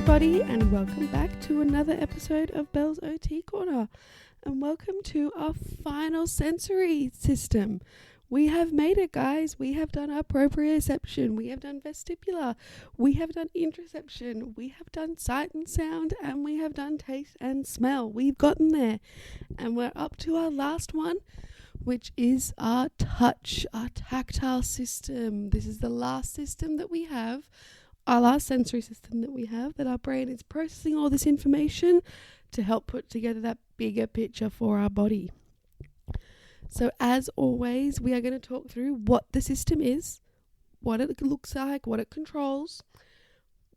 everybody, and welcome back to another episode of Belle's OT Corner, and welcome to our final sensory system. We have made it, guys. We have done our proprioception, we have done vestibular, we have done interoception, we have done sight and sound, and we have done taste and smell. We've gotten there, and we're up to our last one, which is our touch, our tactile system. This is the last system that we have, our last sensory system that we have, that our brain is processing all this information to help put together that bigger picture for our body. So as always, we are going to talk through what the system is, what it looks like, what it controls,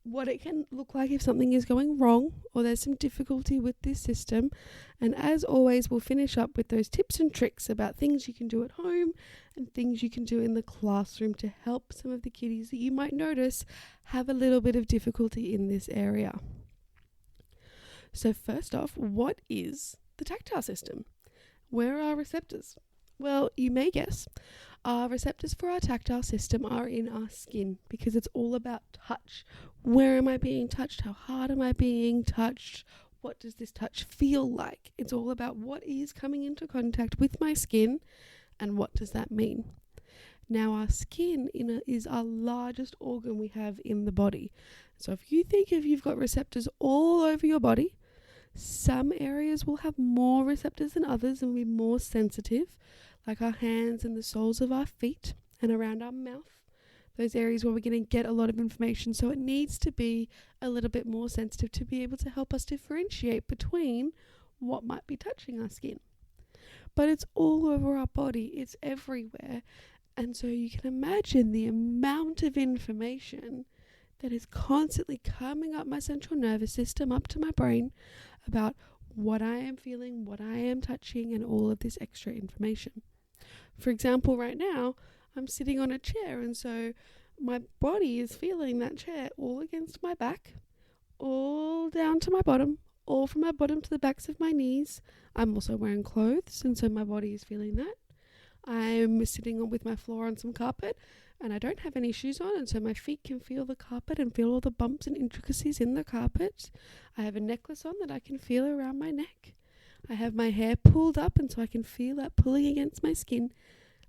what it can look like if something is going wrong or there's some difficulty with this system. And as always, we'll finish up with those tips and tricks about things you can do at home and things you can do in the classroom to help some of the kiddies that you might notice have a little bit of difficulty in this area. So first off, what is the tactile system? Where are our receptors? Well, you may guess, our receptors for our tactile system are in our skin because it's all about touch. Where am I being touched? How hard am I being touched? What does this touch feel like? It's all about what is coming into contact with my skin and what does that mean. Now, our skin is our largest organ we have in the body. So if you think if you've got receptors all over your body, some areas will have more receptors than others and will be more sensitive, like our hands and the soles of our feet and around our mouth. Those areas where we're going to get a lot of information. So it needs to be a little bit more sensitive to be able to help us differentiate between what might be touching our skin. But it's all over our body. It's everywhere. And so you can imagine the amount of information that is constantly coming up my central nervous system, up to my brain, about what I am feeling, what I am touching, and all of this extra information. For example, right now, I'm sitting on a chair, and so my body is feeling that chair all against my back, all down to my bottom, all from my bottom to the backs of my knees. I'm also wearing clothes, and so my body is feeling that. I'm sitting with my floor on some carpet, and I don't have any shoes on, and so my feet can feel the carpet and feel all the bumps and intricacies in the carpet. I have a necklace on that I can feel around my neck. I have my hair pulled up, and so I can feel that pulling against my skin.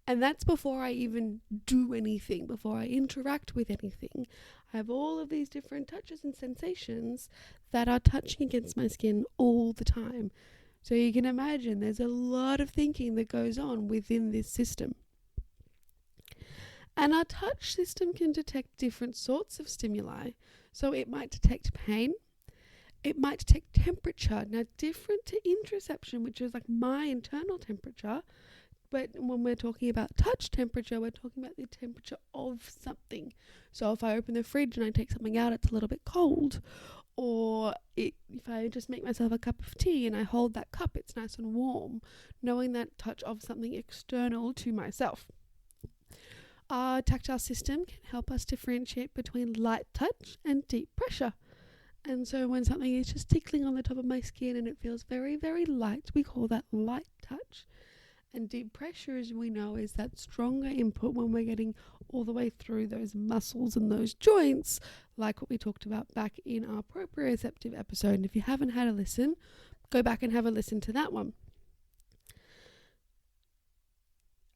And that's before I even do anything, before I interact with anything. I have all of these different touches and sensations that are touching against my skin all the time. So you can imagine there's a lot of thinking that goes on within this system. And our touch system can detect different sorts of stimuli. So it might detect pain. It might detect temperature. Now, different to interoception, which is like my internal temperature. But when we're talking about touch temperature, we're talking about the temperature of something. So if I open the fridge and I take something out, it's a little bit cold. Or if I just make myself a cup of tea and I hold that cup, it's nice and warm, knowing that touch of something external to myself. Our tactile system can help us differentiate between light touch and deep pressure. And so when something is just tickling on the top of my skin and it feels very, very light, we call that light touch. And deep pressure, as we know, is that stronger input when we're getting all the way through those muscles and those joints, like what we talked about back in our proprioceptive episode. And if you haven't had a listen, go back and have a listen to that one.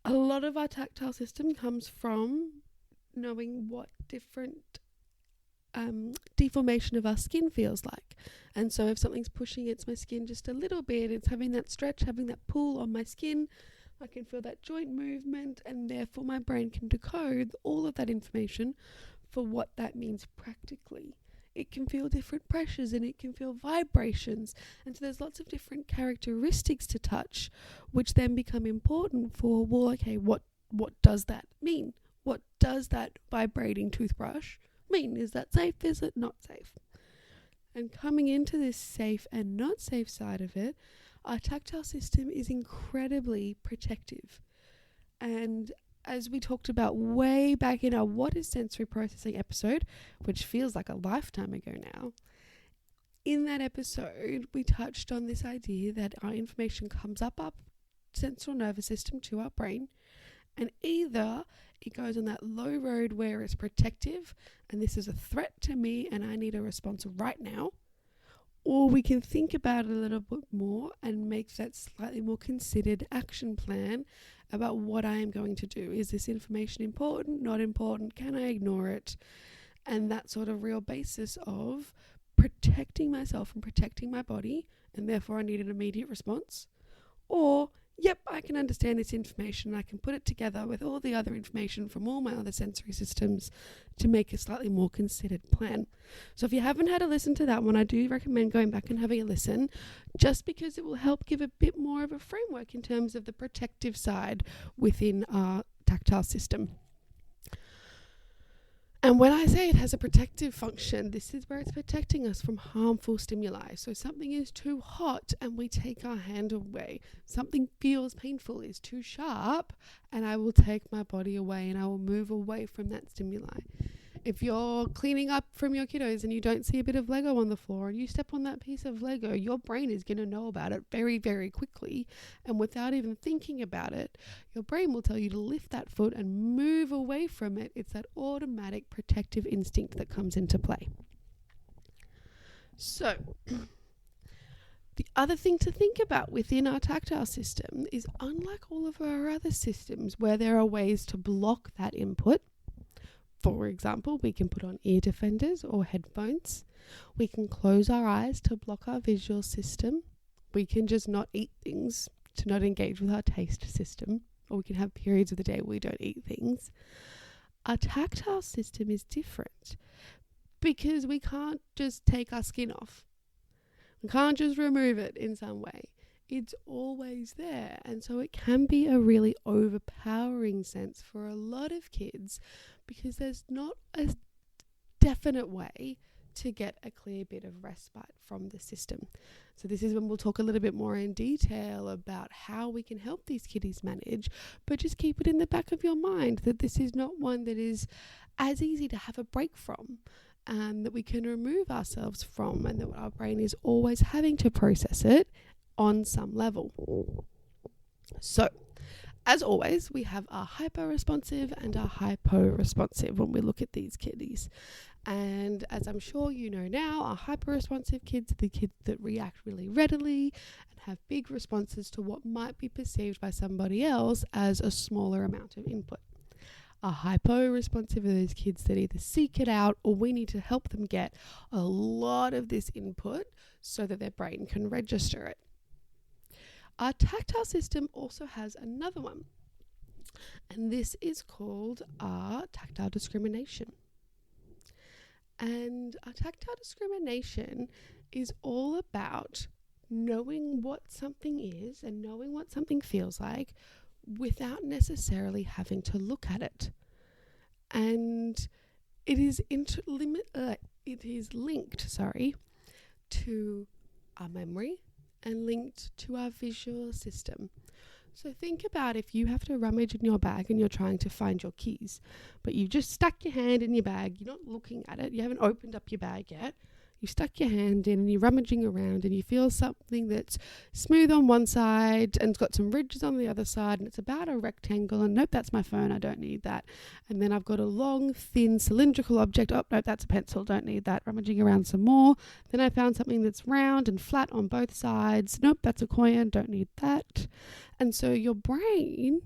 A lot of our tactile system comes from knowing what different deformation of our skin feels like. And so if something's pushing against my skin just a little bit, it's having that stretch, having that pull on my skin, I can feel that joint movement, and therefore my brain can decode all of that information for what that means practically. It can feel different pressures and it can feel vibrations. And so there's lots of different characteristics to touch, which then become important for, well, okay, what does that mean? What does that vibrating toothbrush mean? Is that safe? Is it not safe? And coming into this safe and not safe side of it, our tactile system is incredibly protective. And as we talked about way back in our What is Sensory Processing episode, which feels like a lifetime ago now, in that episode, we touched on this idea that our information comes up our central nervous system to our brain, And either it goes on that low road where it's protective and this is a threat to me and I need a response right now, or we can think about it a little bit more and make that slightly more considered action plan about what I am going to do. Is this information important, not important? Can I ignore it? And that sort of real basis of protecting myself and protecting my body, and therefore I need an immediate response. Or, yep, I can understand this information and I can put it together with all the other information from all my other sensory systems to make a slightly more considered plan. So if you haven't had a listen to that one, I do recommend going back and having a listen, just because it will help give a bit more of a framework in terms of the protective side within our tactile system. And when I say it has a protective function, this is where it's protecting us from harmful stimuli. So something is too hot and we take our hand away. Something feels painful, is too sharp, and I will take my body away and I will move away from that stimuli. If you're cleaning up from your kiddos and you don't see a bit of Lego on the floor and you step on that piece of Lego, your brain is going to know about it very, very quickly. And without even thinking about it, your brain will tell you to lift that foot and move away from it. It's that automatic protective instinct that comes into play. So, the other thing to think about within our tactile system is, unlike all of our other systems where there are ways to block that input, for example, we can put on ear defenders or headphones. We can close our eyes to block our visual system. We can just not eat things to not engage with our taste system. Or we can have periods of the day where we don't eat things. Our tactile system is different because we can't just take our skin off. We can't just remove it in some way. It's always there. And so it can be a really overpowering sense for a lot of kids because there's not a definite way to get a clear bit of respite from the system. So this is when we'll talk a little bit more in detail about how we can help these kiddies manage, but just keep it in the back of your mind that this is not one that is as easy to have a break from, that we can remove ourselves from, and that our brain is always having to process it on some level. So, as always, we have our hyper-responsive and our hypo-responsive when we look at these kiddies. And as I'm sure you know now, our hyper-responsive kids are the kids that react really readily and have big responses to what might be perceived by somebody else as a smaller amount of input. Our hypo-responsive are those kids that either seek it out or we need to help them get a lot of this input so that their brain can register it. Our tactile system also has another one, and this is called our tactile discrimination. And our tactile discrimination is all about knowing what something is and knowing what something feels like without necessarily having to look at it. And it is linked to our memory and linked to our visual system. So think about if you have to rummage in your bag and you're trying to find your keys, but you've just stuck your hand in your bag, you're not looking at it, you haven't opened up your bag yet, you stuck your hand in and you're rummaging around and you feel something that's smooth on one side and it's got some ridges on the other side and it's about a rectangle, and nope, that's my phone, I don't need that. And then I've got a long, thin, cylindrical object, oh, nope, that's a pencil, don't need that. Rummaging around some more. Then I found something that's round and flat on both sides. Nope, that's a coin, don't need that. And so your brain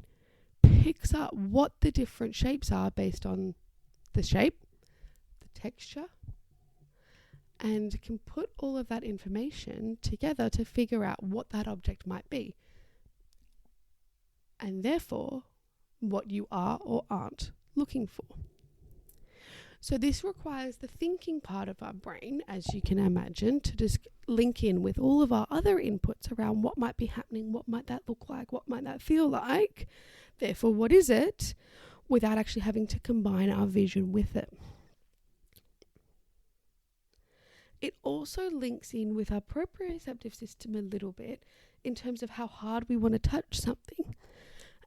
picks up what the different shapes are based on the shape, the texture, and can put all of that information together to figure out what that object might be. And therefore, what you are or aren't looking for. So this requires the thinking part of our brain, as you can imagine, to just link in with all of our other inputs around what might be happening, what might that look like, what might that feel like, therefore what is it, without actually having to combine our vision with it. It also links in with our proprioceptive system a little bit in terms of how hard we want to touch something.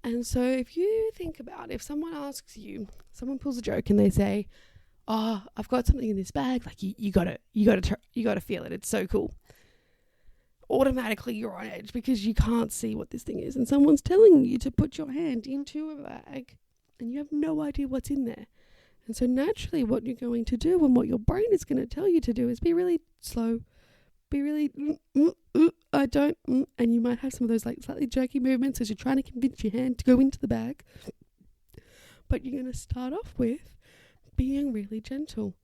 And so if you think about, if someone asks you, someone pulls a joke and they say, oh, I've got something in this bag, like you gotta feel it, it's so cool. automatically you're on edge because you can't see what this thing is, and someone's telling you to put your hand into a bag and you have no idea what's in there. And so naturally what you're going to do and what your brain is going to tell you to do is be really slow, be really and you might have some of those like slightly jerky movements as you're trying to convince your hand to go into the bag. But you're going to start off with being really gentle.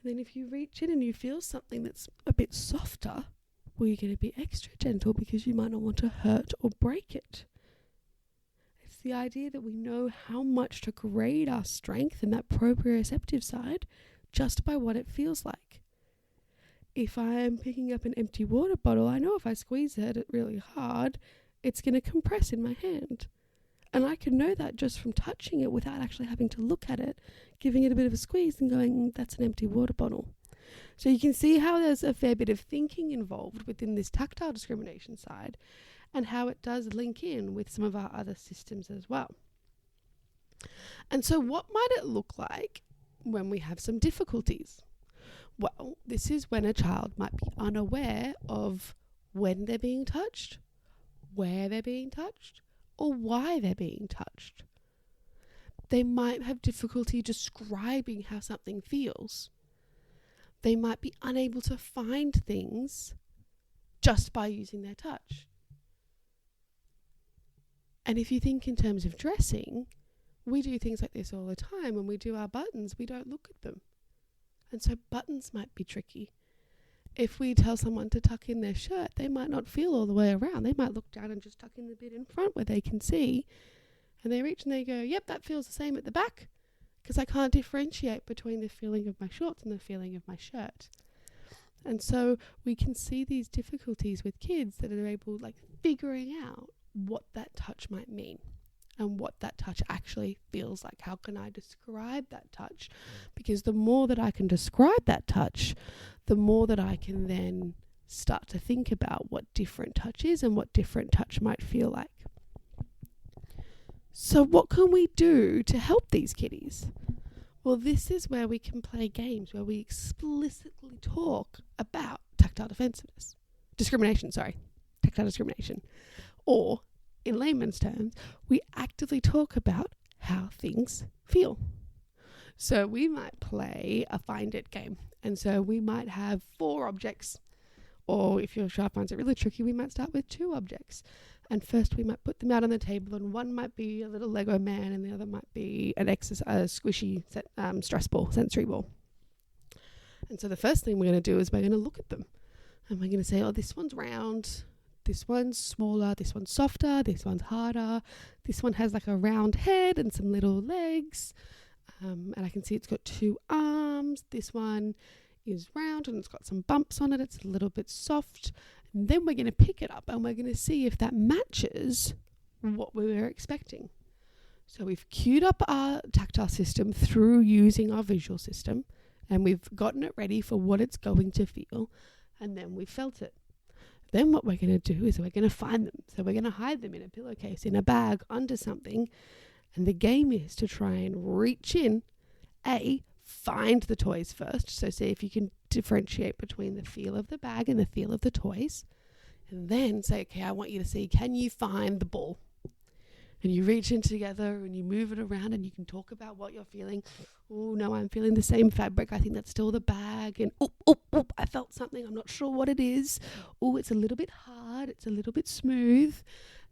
And then if you reach in and you feel something that's a bit softer, well, you're going to be extra gentle because you might not want to hurt or break it. It's the idea that we know how much to grade our strength in that proprioceptive side just by what it feels like. If I am picking up an empty water bottle, I know if I squeeze it really hard, it's going to compress in my hand. And I can know that just from touching it without actually having to look at it, giving it a bit of a squeeze and going, that's an empty water bottle. So you can see how there's a fair bit of thinking involved within this tactile discrimination side and how it does link in with some of our other systems as well. And so what might it look like when we have some difficulties? Well, this is when a child might be unaware of when they're being touched, where they're being touched, or why they're being touched. They might have difficulty describing how something feels. They might be unable to find things just by using their touch. And if you think in terms of dressing, we do things like this all the time. When we do our buttons, we don't look at them. And so buttons might be tricky. If we tell someone to tuck in their shirt, they might not feel all the way around. They might look down and just tuck in the bit in front where they can see. And they reach and they go, yep, that feels the same at the back. Because I can't differentiate between the feeling of my shorts and the feeling of my shirt. And so we can see these difficulties with kids that are able, like, figuring out what that touch might mean and what that touch actually feels like. How can I describe that touch? Because the more that I can describe that touch, the more that I can then start to think about what different touch is and what different touch might feel like. So what can we do to help these kiddies? Well, this is where we can play games where we explicitly talk about tactile discrimination. Or, in layman's terms, we actively talk about how things feel. So we might play a find it game. And so we might have 4 objects. Or if your child finds it really tricky, we might start with 2 objects. And first we might put them out on the table, and one might be a little Lego man and the other might be a squishy stress ball, sensory ball. And so the first thing we're going to do is we're going to look at them. And we're going to say, oh, this one's round, this one's smaller, this one's softer, this one's harder, this one has like a round head and some little legs. And I can see it's got 2 arms. This one is round and it's got some bumps on it. It's a little bit soft. And then we're going to pick it up and we're going to see if that matches what we were expecting. So we've queued up our tactile system through using our visual system, and we've gotten it ready for what it's going to feel, and then we've felt it. Then what we're going to do is we're going to find them. So we're going to hide them in a pillowcase, in a bag, under something. And the game is to try and reach in, find the toys first. So see if you can differentiate between the feel of the bag and the feel of the toys. And then say, okay, I want you to see, can you find the ball? And you reach in together and you move it around and you can talk about what you're feeling. Oh, no, I'm feeling the same fabric. I think that's still the bag. And I felt something. I'm not sure what it is. Oh, it's a little bit hard. It's a little bit smooth.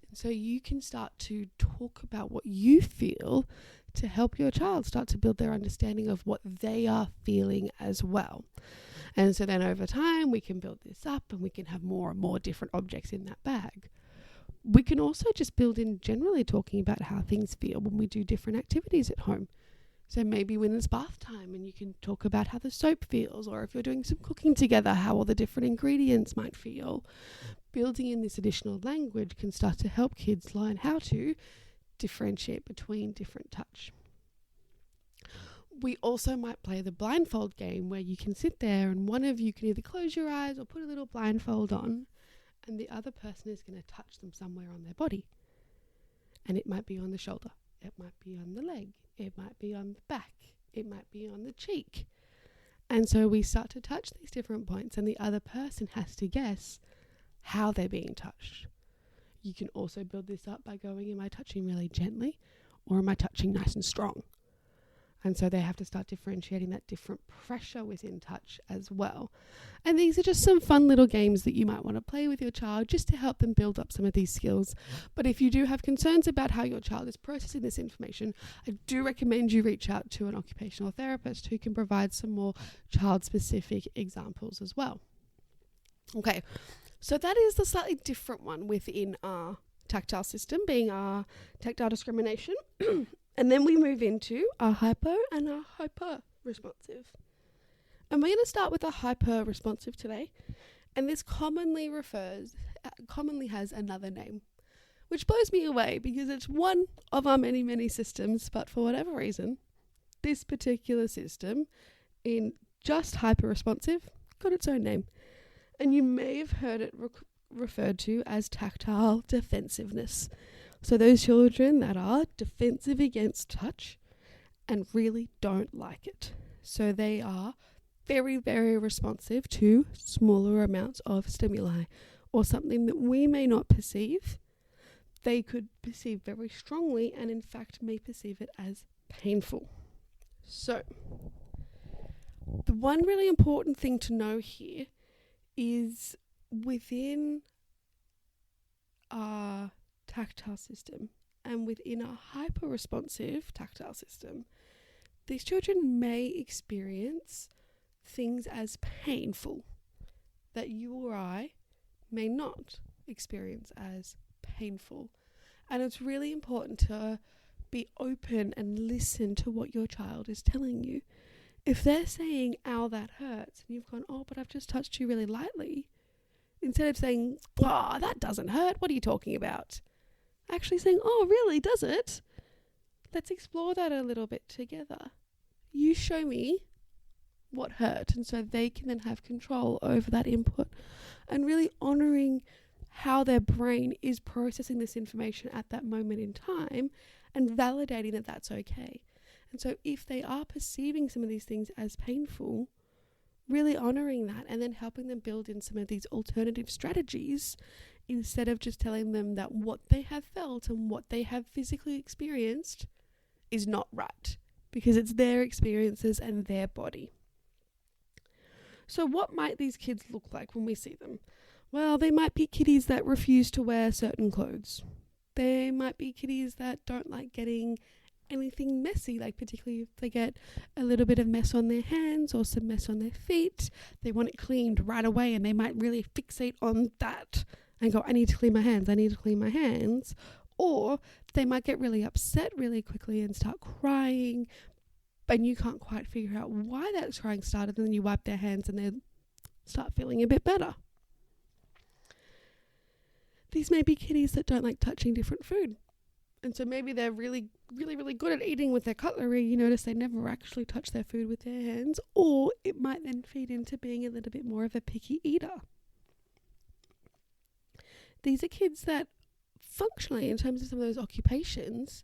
And so you can start to talk about what you feel to help your child start to build their understanding of what they are feeling as well. And so then over time, we can build this up and we can have more and more different objects in that bag. We can also just build in generally talking about how things feel when we do different activities at home. So maybe when it's bath time and you can talk about how the soap feels, or if you're doing some cooking together, how all the different ingredients might feel. Building in this additional language can start to help kids learn how to differentiate between different touch. We also might play the blindfold game where you can sit there and one of you can either close your eyes or put a little blindfold on, and the other person is going to touch them somewhere on their body. And it might be on the shoulder, it might be on the leg, it might be on the back, it might be on the cheek. And so we start to touch these different points and the other person has to guess how they're being touched. You can also build this up by going, am I touching really gently or am I touching nice and strong? And so they have to start differentiating that different pressure within touch as well. And these are just some fun little games that you might want to play with your child just to help them build up some of these skills. But if you do have concerns about how your child is processing this information, I do recommend you reach out to an occupational therapist who can provide some more child-specific examples as well. Okay, so that is the slightly different one within our tactile system, being our tactile discrimination. And then we move into our hypo and our hyper responsive. And we're going to start with a hyper responsive today. And this commonly has another name, which blows me away because it's one of our many, many systems. But for whatever reason, this particular system in just hyper responsive got its own name. And you may have heard it referred to as tactile defensiveness. So those children that are defensive against touch and really don't like it. So they are very, very responsive to smaller amounts of stimuli or something that we may not perceive. They could perceive very strongly and in fact may perceive it as painful. So the one really important thing to know here is within our tactile system and within a hyper-responsive tactile system, these children may experience things as painful that you or I may not experience as painful. And it's really important to be open and listen to what your child is telling you. If they're saying, ow, that hurts, and you've gone, oh, but I've just touched you really lightly, instead of saying, oh, that doesn't hurt, what are you talking about? Actually saying, oh, really, does it? Let's explore that a little bit together. You show me what hurt, and so they can then have control over that input and really honouring how their brain is processing this information at that moment in time and validating that that's okay. And so if they are perceiving some of these things as painful, really honouring that and then helping them build in some of these alternative strategies instead of just telling them that what they have felt and what they have physically experienced is not right, because it's their experiences and their body. So what might these kids look like when we see them? Well, they might be kiddies that refuse to wear certain clothes. They might be kiddies that don't like getting anything messy, like particularly if they get a little bit of mess on their hands or some mess on their feet. They want it cleaned right away and they might really fixate on that and go, I need to clean my hands, I need to clean my hands. Or they might get really upset really quickly and start crying, and you can't quite figure out why that crying started, and then you wipe their hands and they start feeling a bit better. These may be kiddies that don't like touching different food. And so maybe they're really, really, really good at eating with their cutlery. You notice they never actually touch their food with their hands. Or it might then feed into being a little bit more of a picky eater. These are kids that functionally, in terms of some of those occupations,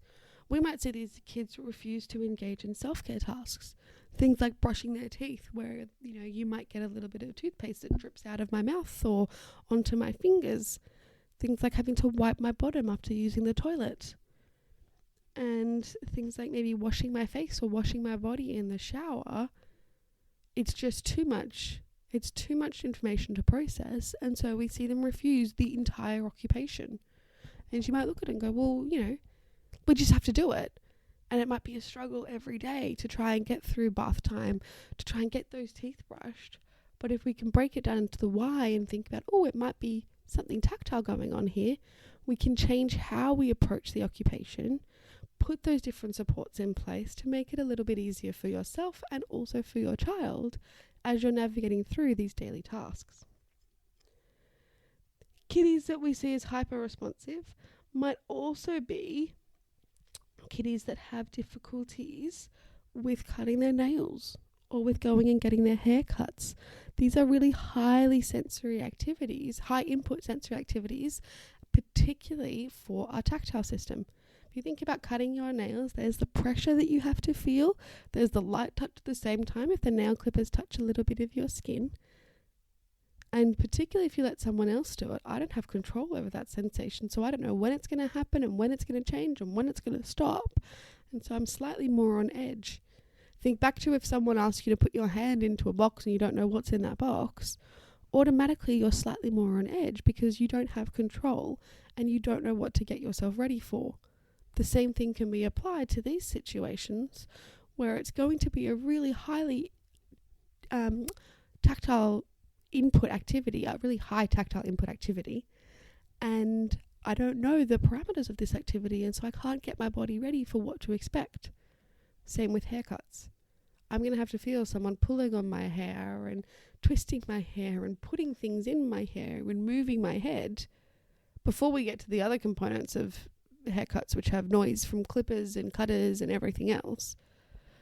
we might see these kids refuse to engage in self-care tasks. Things like brushing their teeth, where, you might get a little bit of toothpaste that drips out of my mouth or onto my fingers. Things like having to wipe my bottom after using the toilet. And things like maybe washing my face or washing my body in the shower. It's just too much. It's too much information to process. And so we see them refuse the entire occupation. And you might look at it and go, well, we just have to do it. And it might be a struggle every day to try and get through bath time, to try and get those teeth brushed. But if we can break it down into the why and think about, it might be something tactile going on here, we can change how we approach the occupation, put those different supports in place to make it a little bit easier for yourself and also for your child as you're navigating through these daily tasks. Kiddies that we see as hyper-responsive might also be kiddies that have difficulties with cutting their nails or with going and getting their hair cuts. These are really highly sensory activities, high input sensory activities, particularly for our tactile system. If you think about cutting your nails, there's the pressure that you have to feel. There's the light touch at the same time if the nail clippers touch a little bit of your skin. And particularly if you let someone else do it, I don't have control over that sensation. So I don't know when it's going to happen and when it's going to change and when it's going to stop. And so I'm slightly more on edge. Think back to if someone asks you to put your hand into a box and you don't know what's in that box, automatically you're slightly more on edge because you don't have control and you don't know what to get yourself ready for. The same thing can be applied to these situations where it's going to be a really highly tactile input activity, a really high tactile input activity, and I don't know the parameters of this activity, and so I can't get my body ready for what to expect. Same with haircuts. I'm going to have to feel someone pulling on my hair and twisting my hair and putting things in my hair and moving my head before we get to the other components of haircuts, which have noise from clippers and cutters and everything else.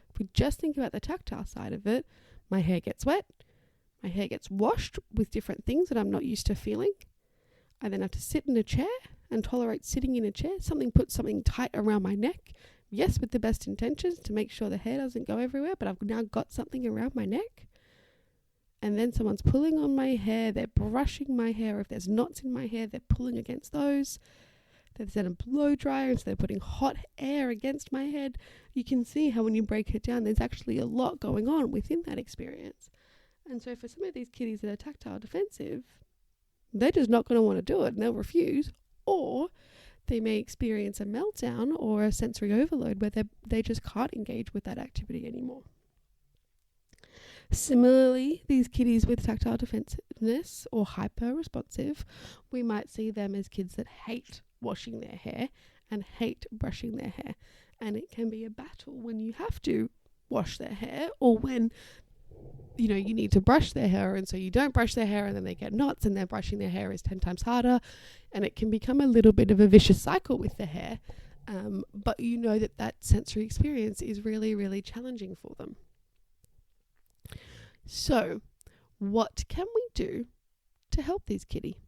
If we just think about the tactile side of it, my hair gets wet, my hair gets washed with different things that I'm not used to feeling. I then have to sit in a chair and tolerate sitting in a chair. Something puts something tight around my neck. Yes, with the best intentions to make sure the hair doesn't go everywhere, but I've now got something around my neck. And then someone's pulling on my hair, they're brushing my hair. If there's knots in my hair, they're pulling against those. They've set a blow dryer, and so they're putting hot air against my head. You can see how when you break it down, there's actually a lot going on within that experience. And so for some of these kiddies that are tactile defensive, they're just not going to want to do it and they'll refuse. Or they may experience a meltdown or a sensory overload where they just can't engage with that activity anymore. Similarly, these kiddies with tactile defensiveness or hyper-responsive, we might see them as kids that hate washing their hair and hate brushing their hair. And it can be a battle when you have to wash their hair or when you need to brush their hair, and so you don't brush their hair and then they get knots and then brushing their hair is 10 times harder, and it can become a little bit of a vicious cycle with the hair. But that sensory experience is really, really challenging for them. So what can we do to help these kitty?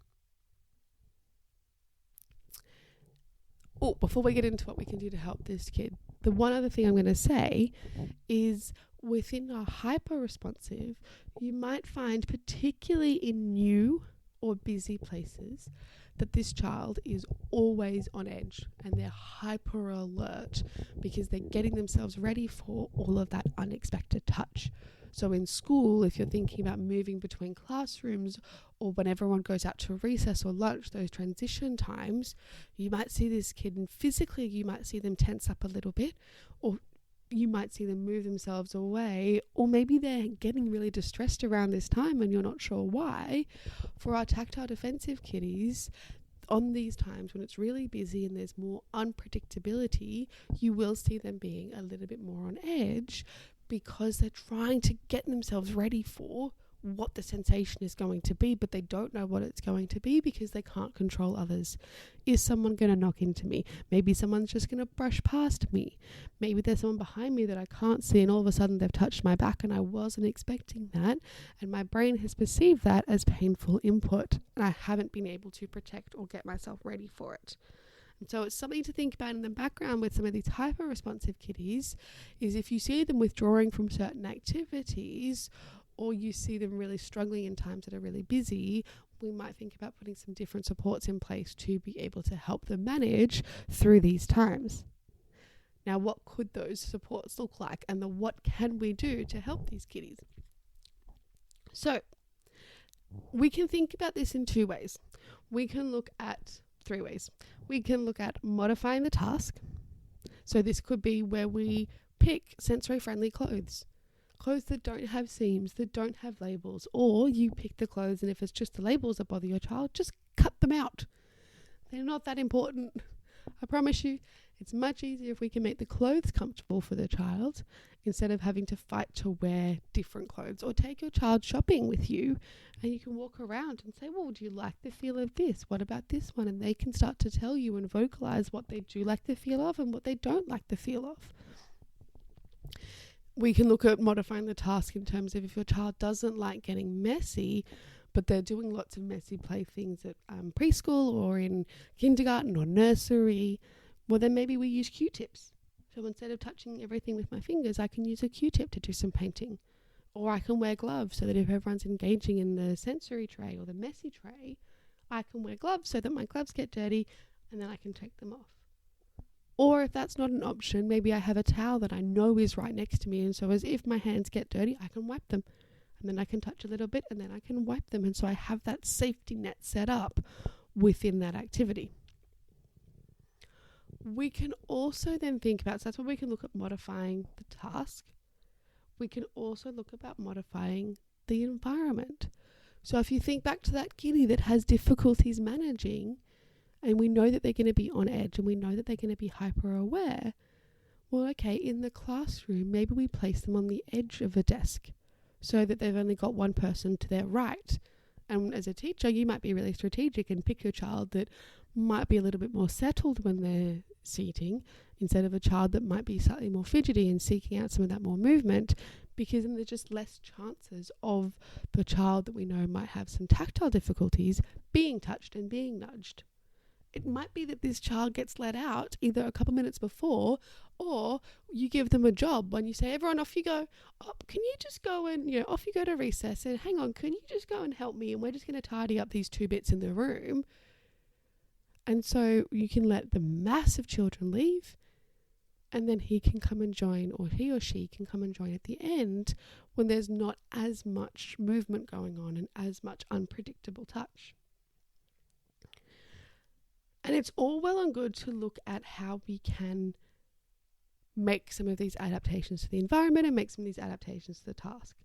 Oh, before we get into what we can do to help this kid, the one other thing I'm going to say is within a hyper-responsive, you might find, particularly in new or busy places, that this child is always on edge and they're hyper alert because they're getting themselves ready for all of that unexpected touch. So in school, if you're thinking about moving between classrooms or when everyone goes out to recess or lunch, those transition times, you might see this kid and physically you might see them tense up a little bit, or you might see them move themselves away, or maybe they're getting really distressed around this time and you're not sure why. For our tactile defensive kiddies, on these times when it's really busy and there's more unpredictability, you will see them being a little bit more on edge because they're trying to get themselves ready for what the sensation is going to be, but they don't know what it's going to be because they can't control others. Is someone going to knock into me? Maybe someone's just going to brush past me. Maybe there's someone behind me that I can't see and all of a sudden they've touched my back and I wasn't expecting that, and my brain has perceived that as painful input and I haven't been able to protect or get myself ready for it. And so it's something to think about in the background with some of these hyper-responsive kiddies is if you see them withdrawing from certain activities or you see them really struggling in times that are really busy, we might think about putting some different supports in place to be able to help them manage through these times. Now, what could those supports look like and what can we do to help these kiddies? So we can think about this in two ways. We can look at three ways. We can look at modifying the task. So this could be where we pick sensory-friendly clothes that don't have seams, that don't have labels, or you pick the clothes and if it's just the labels that bother your child, just cut them out. They're not that important. I promise you, it's much easier if we can make the clothes comfortable for the child instead of having to fight to wear different clothes. Or take your child shopping with you and you can walk around and say, well, do you like the feel of this? What about this one? And they can start to tell you and vocalize what they do like the feel of and what they don't like the feel of. We can look at modifying the task in terms of if your child doesn't like getting messy, but they're doing lots of messy play things at preschool or in kindergarten or nursery, well, then maybe we use Q-tips. So instead of touching everything with my fingers, I can use a Q-tip to do some painting. Or I can wear gloves so that if everyone's engaging in the sensory tray or the messy tray, I can wear gloves so that my gloves get dirty and then I can take them off. Or if that's not an option, maybe I have a towel that I know is right next to me, and so as if my hands get dirty, I can wipe them. And then I can touch a little bit and then I can wipe them. And so I have that safety net set up within that activity. We can also then think about, so that's where we can look at modifying the task. We can also look about modifying the environment. So if you think back to that kiddie that has difficulties managing, and we know that they're going to be on edge and we know that they're going to be hyper aware, well, okay, in the classroom, maybe we place them on the edge of a desk so that they've only got one person to their right. And as a teacher, you might be really strategic and pick your child that might be a little bit more settled when they're seating, instead of a child that might be slightly more fidgety and seeking out some of that more movement, because then there's just less chances of the child that we know might have some tactile difficulties being touched and being nudged. It might be that this child gets let out either a couple minutes before, or you give them a job when you say, everyone, off you go. Oh, can you just go and, off you go to recess, and hang on, can you just go and help me? And we're just going to tidy up these 2 bits in the room. And so you can let the massive children leave, and then he can come and join, or he or she can come and join at the end when there's not as much movement going on and as much unpredictable touch. And it's all well and good to look at how we can make some of these adaptations to the environment and make some of these adaptations to the task.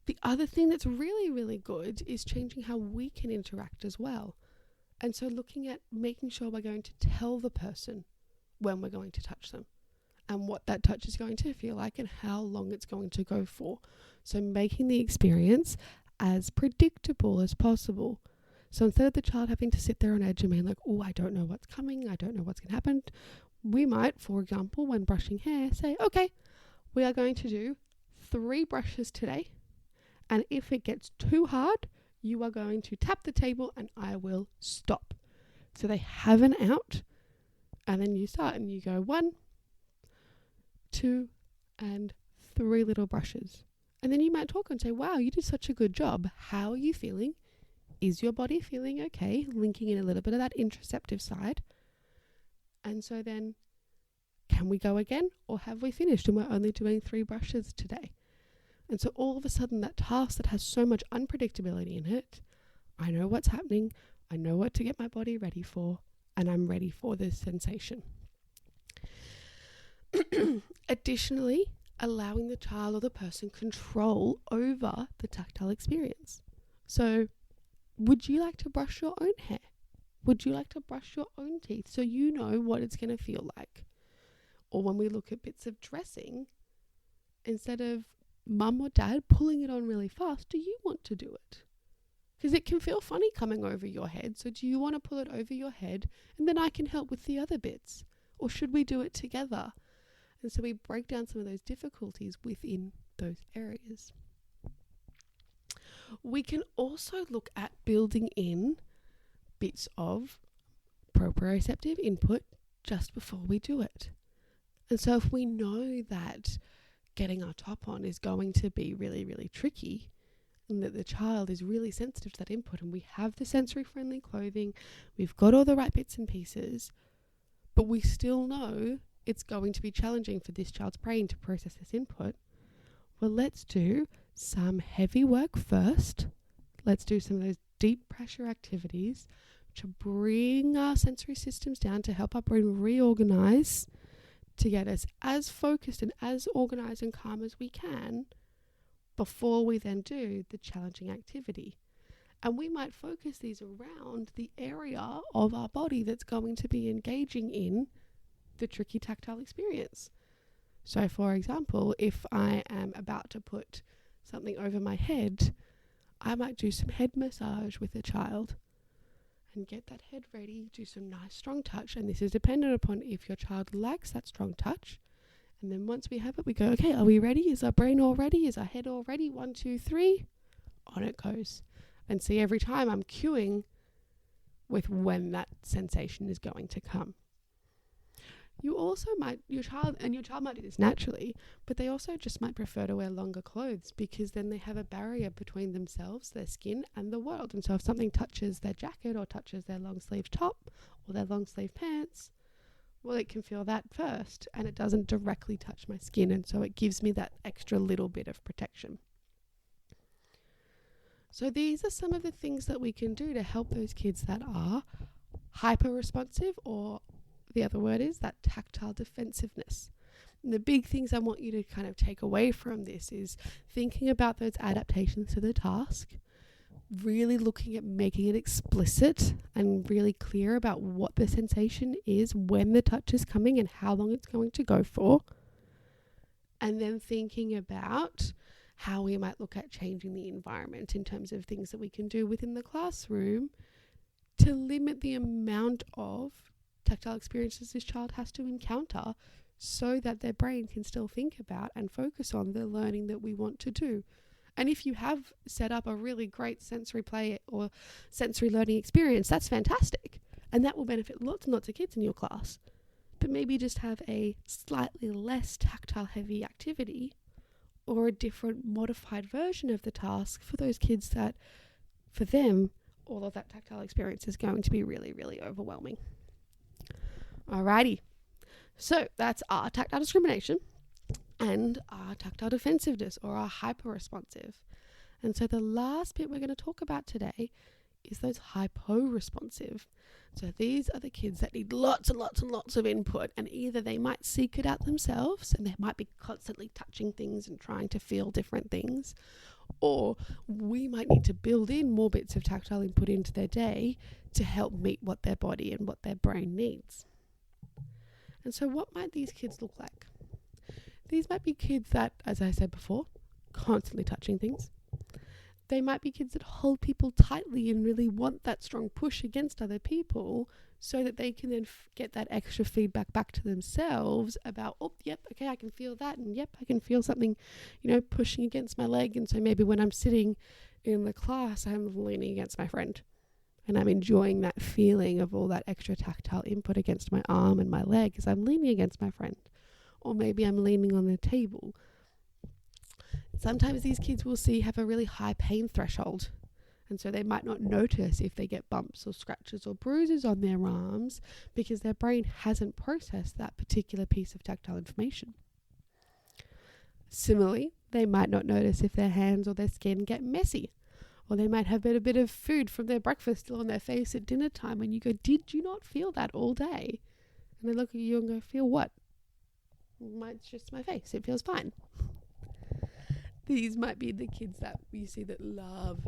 The other thing that's really, really good is changing how we can interact as well. And so looking at making sure we're going to tell the person when we're going to touch them and what that touch is going to feel like and how long it's going to go for. So making the experience as predictable as possible. So instead of the child having to sit there on edge and being like, oh, I don't know what's coming, I don't know what's going to happen, we might, for example, when brushing hair, say, okay, we are going to do 3 brushes today. And if it gets too hard, you are going to tap the table and I will stop. So they have an out, and then you start and you go 1, 2, and 3 little brushes. And then you might talk and say, wow, you did such a good job. How are you feeling? Is your body feeling okay? Linking in a little bit of that interoceptive side. And so then, can we go again? Or have we finished and we're only doing 3 brushes today? And so all of a sudden, that task that has so much unpredictability in it, I know what's happening, I know what to get my body ready for, and I'm ready for this sensation. Additionally, allowing the child or the person control over the tactile experience. So, would you like to brush your own hair? Would you like to brush your own teeth so you know what it's going to feel like? Or when we look at bits of dressing, instead of mum or dad pulling it on really fast, do you want to do it? Because it can feel funny coming over your head. So do you want to pull it over your head and then I can help with the other bits? Or should we do it together? And so we break down some of those difficulties within those areas. We can also look at building in bits of proprioceptive input just before we do it. And so if we know that getting our top on is going to be really, really tricky, and that the child is really sensitive to that input, and we have the sensory friendly clothing, we've got all the right bits and pieces, but we still know it's going to be challenging for this child's brain to process this input, well, let's do some heavy work first. Let's do some of those deep pressure activities to bring our sensory systems down, to help our brain reorganize, to get us as focused and as organized and calm as we can before we then do the challenging activity. And we might focus these around the area of our body that's going to be engaging in the tricky tactile experience. So for example, if I am about to put something over my head, I might do some head massage with a child and get that head ready, do some nice strong touch. And this is dependent upon if your child likes that strong touch. And then once we have it, we go, okay, are we ready? Is our brain all ready? Is our head all ready? 1, 2, 3, on it goes. And see, every time I'm cueing with when that sensation is going to come. You also might, your child might do this naturally, but they also just might prefer to wear longer clothes because then they have a barrier between themselves, their skin, and the world. And so if something touches their jacket or touches their long sleeve top or their long sleeve pants, well, it can feel that first and it doesn't directly touch my skin. And so it gives me that extra little bit of protection. So these are some of the things that we can do to help those kids that are hyper-responsive, or the other word is that tactile defensiveness. And the big things I want you to kind of take away from this is thinking about those adaptations to the task, really looking at making it explicit and really clear about what the sensation is when the touch is coming and how long it's going to go for. And then thinking about how we might look at changing the environment in terms of things that we can do within the classroom to limit the amount of tactile experiences this child has to encounter so that their brain can still think about and focus on the learning that we want to do. And if you have set up a really great sensory play or sensory learning experience, that's fantastic. And that will benefit lots and lots of kids in your class. But maybe just have a slightly less tactile heavy activity or a different modified version of the task for those kids that, for them, all of that tactile experience is going to be really, really overwhelming. Alrighty. So that's our tactile discrimination and our tactile defensiveness, or our hyper-responsive. And so the last bit we're going to talk about today is those hypo-responsive. So these are the kids that need lots and lots and lots of input, and either they might seek it out themselves and they might be constantly touching things and trying to feel different things, or we might need to build in more bits of tactile input into their day to help meet what their body and what their brain needs. And so what might these kids look like? These might be kids that, as I said before, constantly touching things. They might be kids that hold people tightly and really want that strong push against other people so that they can then get that extra feedback back to themselves about, oh, yep, okay, I can feel that. And yep, I can feel something, pushing against my leg. And so maybe when I'm sitting in the class, I'm leaning against my friend and I'm enjoying that feeling of all that extra tactile input against my arm and my leg as I'm leaning against my friend. Or maybe I'm leaning on the table. Sometimes these kids will have a really high pain threshold. And so they might not notice if they get bumps or scratches or bruises on their arms because their brain hasn't processed that particular piece of tactile information. Similarly, they might not notice if their hands or their skin get messy. Or they might have a bit of food from their breakfast still on their face at dinner time and you go, did you not feel that all day? And they look at you and go, feel what? It's just my face. It feels fine. These might be the kids that you see that love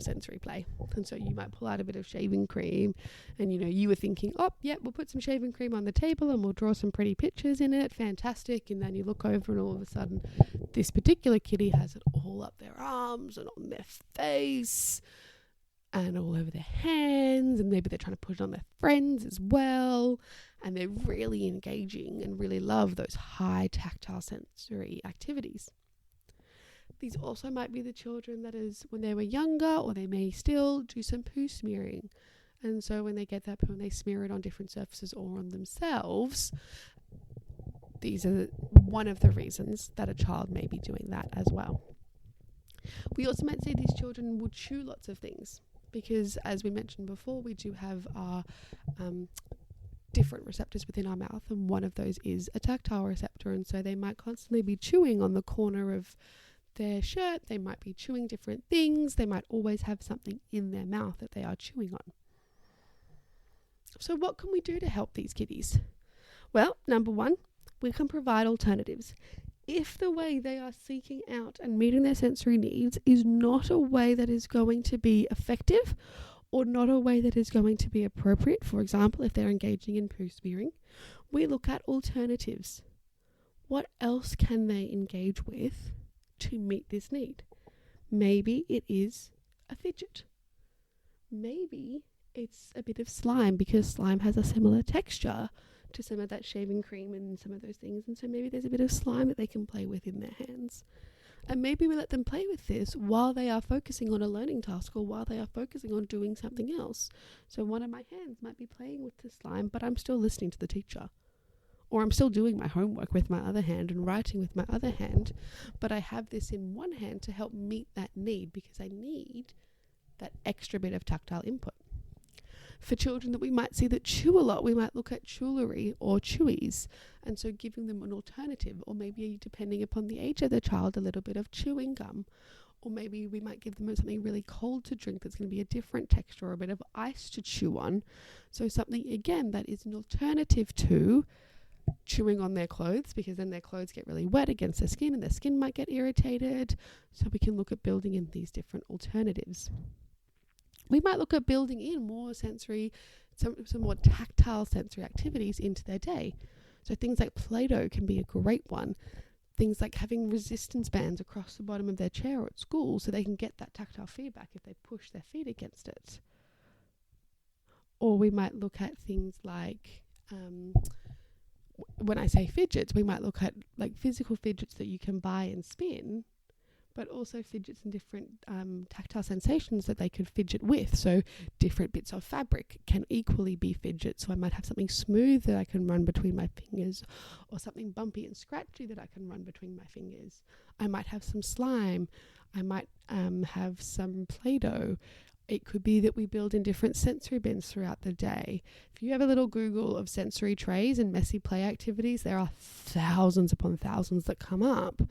sensory play. And so you might pull out a bit of shaving cream and, you were thinking, oh, yeah, we'll put some shaving cream on the table and we'll draw some pretty pictures in it. Fantastic. And then you look over and all of a sudden this particular kitty has it all up their arms and on their face and all over their hands, and maybe they're trying to put it on their friends as well, and they're really engaging and really love those high tactile sensory activities. These also might be the children that is when they were younger, or they may still do some poo smearing, and so when they get that poo and they smear it on different surfaces or on themselves, these are one of the reasons that a child may be doing that as well. We also might see these children will chew lots of things, because as we mentioned before, we do have our different receptors within our mouth, and one of those is a tactile receptor, and so they might constantly be chewing on the corner of their shirt. They might be chewing different things. They might always have something in their mouth that they are chewing on. So what can we do to help these kiddies? Well, number one, we can provide alternatives. If the way they are seeking out and meeting their sensory needs is not a way that is going to be effective or not a way that is going to be appropriate, for example, if they're engaging in poo smearing, we look at alternatives. What else can they engage with to meet this need? Maybe it is a fidget. Maybe it's a bit of slime, because slime has a similar texture to some of that shaving cream and some of those things, and so maybe there's a bit of slime that they can play with in their hands. And maybe we let them play with this while they are focusing on a learning task or while they are focusing on doing something else. So one of my hands might be playing with the slime, but I'm still listening to the teacher. or I'm still doing my homework with my other hand and writing with my other hand, but I have this in one hand to help meet that need because I need that extra bit of tactile input. For children that we might see that chew a lot, we might look at Chewery or Chewies, and so giving them an alternative, or maybe depending upon the age of the child, a little bit of chewing gum, or maybe we might give them something really cold to drink that's going to be a different texture, or a bit of ice to chew on. So something, again, that is an alternative to chewing on their clothes, because then their clothes get really wet against their skin and their skin might get irritated. So we can look at building in these different alternatives. We might look at building in more sensory, some more tactile sensory activities into their day. So things like Play-Doh can be a great one. Things like having resistance bands across the bottom of their chair or at school so they can get that tactile feedback if they push their feet against it. Or we might look at things like, when I say fidgets, we might look at like physical fidgets that you can buy and spin, but also fidgets and different tactile sensations that they could fidget with. So different bits of fabric can equally be fidgets. So I might have something smooth that I can run between my fingers, or something bumpy and scratchy that I can run between my fingers. I might have some slime. I might have some Play-Doh. It could be that we build in different sensory bins throughout the day. If you have a little Google of sensory trays and messy play activities, there are thousands upon thousands that come up.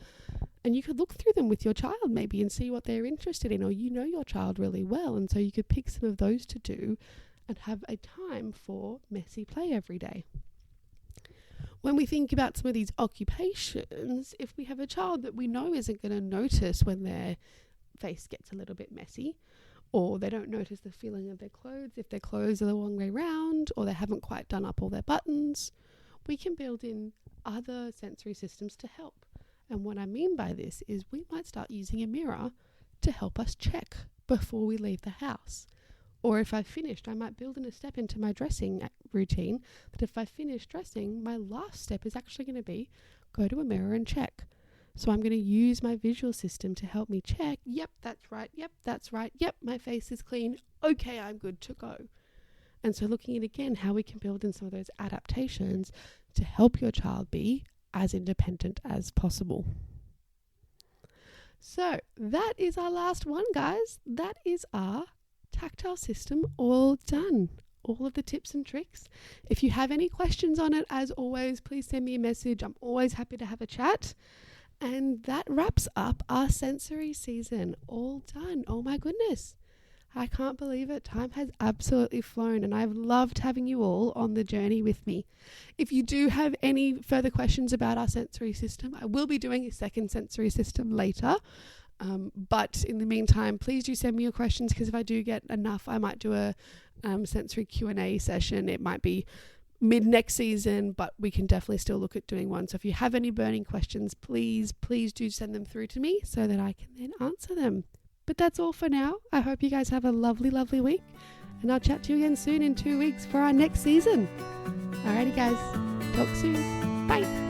And you could look through them with your child maybe and see what they're interested in, or you know your child really well. And so you could pick some of those to do and have a time for messy play every day. When we think about some of these occupations, if we have a child that we know isn't going to notice when their face gets a little bit messy, or they don't notice the feeling of their clothes if their clothes are the wrong way round, or they haven't quite done up all their buttons, we can build in other sensory systems to help. And what I mean by this is we might start using a mirror to help us check before we leave the house. Or if I've finished, I might build in a step into my dressing routine that if I finish dressing, my last step is actually going to be go to a mirror and check. So I'm going to use my visual system to help me check, yep, that's right, yep, that's right, yep, my face is clean, okay, I'm good to go. And so looking at, again, how we can build in some of those adaptations to help your child be as independent as possible. So that is our last one, guys. That is our tactile system all done. All of the tips and tricks. If you have any questions on it, as always, please send me a message. I'm always happy to have a chat. And that wraps up our sensory season. All done. Oh my goodness. I can't believe it. Time has absolutely flown, and I've loved having you all on the journey with me. If you do have any further questions about our sensory system, I will be doing a second sensory system later. But in the meantime, please do send me your questions, because if I do get enough, I might do a sensory Q&A session. It might be mid next season, but we can definitely still look at doing one. So if you have any burning questions, please do send them through to me so that I can then answer them. But that's all for now. I hope you guys have a lovely, lovely week, and I'll chat to you again soon in 2 weeks for our next season. Alrighty guys, talk soon. Bye.